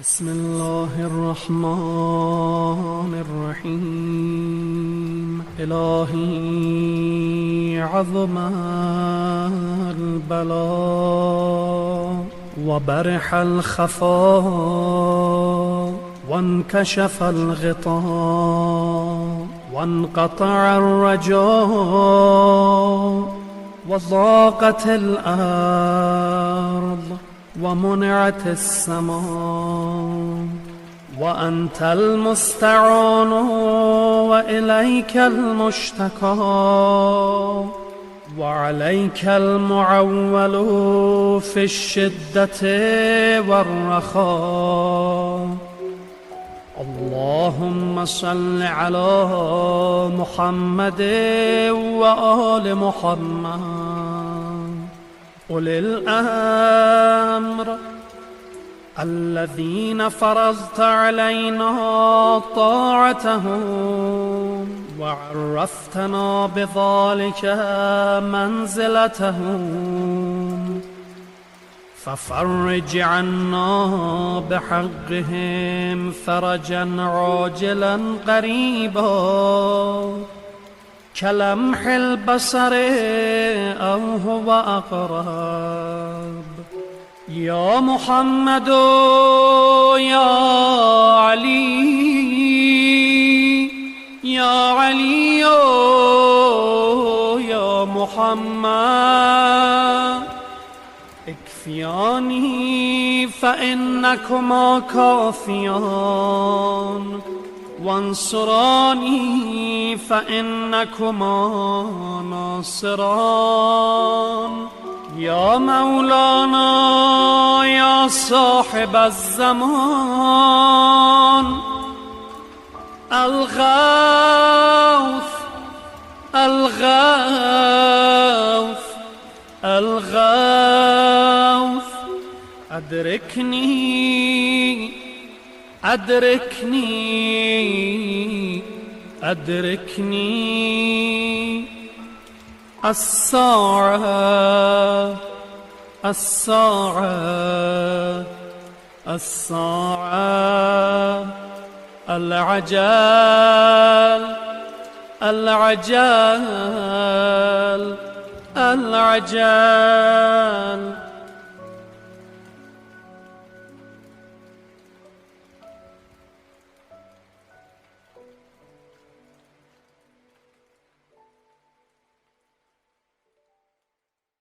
بسم الله الرحمن الرحيم. إلهي عظم البلاء وبرح الخفاء وانكشف الغطاء وانقطع الرجاء وضاقت الأرض ومنعت السماء وأنت المستعان وإليك المشتكى وعليك المعول في الشدة والرخاء. اللهم صل على محمد وآل محمد أولي الأمر الذين فرضت علينا طاعتهم وعرفتنا بذلك منزلتهم، ففرج عنا بحقهم فرجا عاجلا قريبا كلمح البصر أو هو أقرب. يا محمد يا علي يا علي يا محمد اكفياني فإنكما كافيان وانصراني فإنكما ناصران. يا مولانا يا صاحب الزمان الغوث الغوث الغوث أدركني أدركني أدركني. الساعة الساعة الساعة العجل العجل العجل.